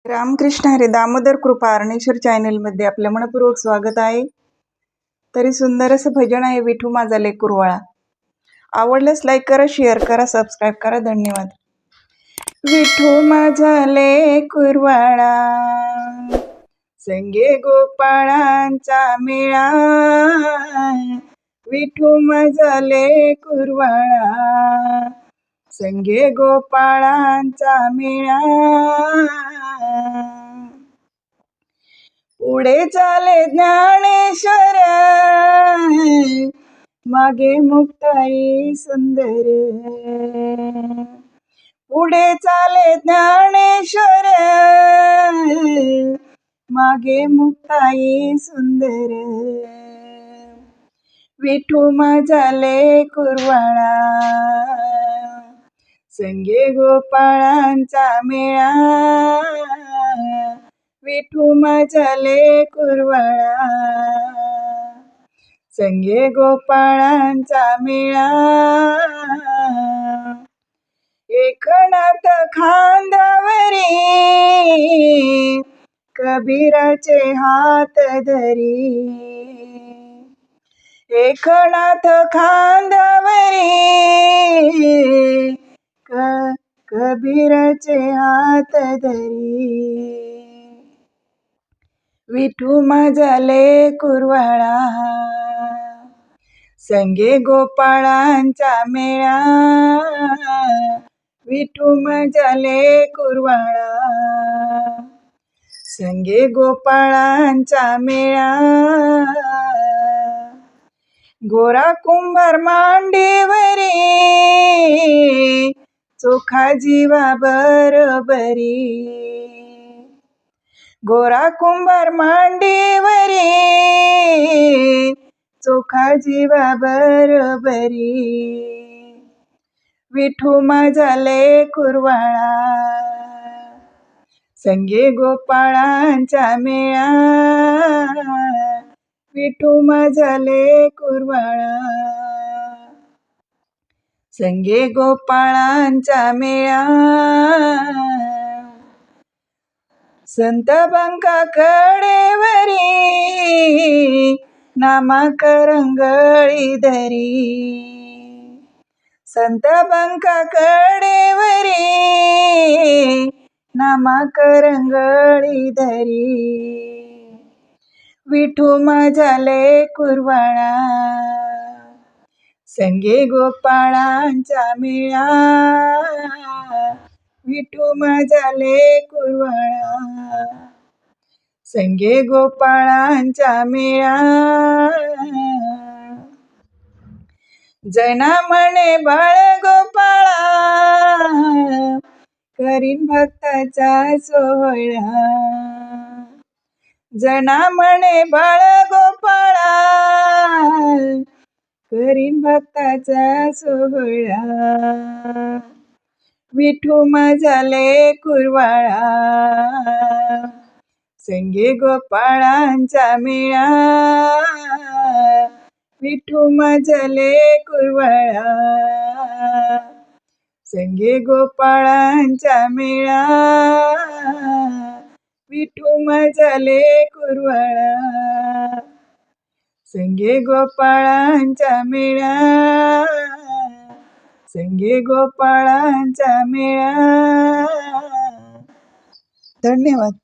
रामकृष्ण हरी दामोदर कृपा अरणेश्वर चॅनलमध्ये आपलं मनपूर्वक स्वागत आहे. तरी सुंदर असं भजन आहे, विठू माझा लेकुरवाळा. आवडल्यास लाईक करा, शेअर करा, सबस्क्राईब करा. धन्यवाद. विठू माझा लेकुरवाळा, संगे गोपाळांचा मेळा. विठू माझा लेकुरवाळा, संगे गोपाळांचा मेळा. पुढे चाले ज्ञानेश्वर, मागे मुक्ताई सुंदर. पुढे चाले ज्ञानेश्वर, मागे मुक्ताई सुंदर. विठू माझा लेकुरवाळा, संगे गोपाळांचा मेळा. विठू माझा लेकुरवाळा, संगे गोपाळांचा मेळा. एकनाथ खांद्यावरी, कबीराचे हात धरी. एकनाथ खांद्यावरी, कबीराचे हात धरी. विठू माझा लेकुरवाळा, संगे गोपाळांचा मेळा. विठू माझा लेकुरवाळा, संगे गोपाळांचा मेळा. गोरा कुंभार मांडीवरी, चोखा जीवा बरोबरी. गोरा कुंभार मांडीवरी, चोखा जीवा बरोबरी. विठू माझा लेकुरवाळा, संगे गोपाळांचा मेळा. विठू माझा लेकुरवाळा, संगे गोपाळांचा मेळा. संत बंका कडेवरी, नामाकरंगळी धरी. संत बंका कडेवरी, नामाकरंगळी धरी. विठू माझा लेकुरवाळा, संगे गोपाळांचा मेळा. विठू माझा लेकुरवाळा, संगे गोपाळांचा मेळा. जना म्हणे बाळगोपाळा, करीन भक्ताचा सोहळा. जना म्हणे बाळगोपाळा, करीन भक्ताचा सोहळा. विठू माझा लेकुरवाळा, संगे गोपाळांचा मेळा. विठू माझा लेकुरवाळा, संगे गोपाळांचा मेळा. विठू माझा लेकुरवाळा, संगे गोपाळांचा मेळा. संगे गोपाळांचा मेळा. धन्यवाद.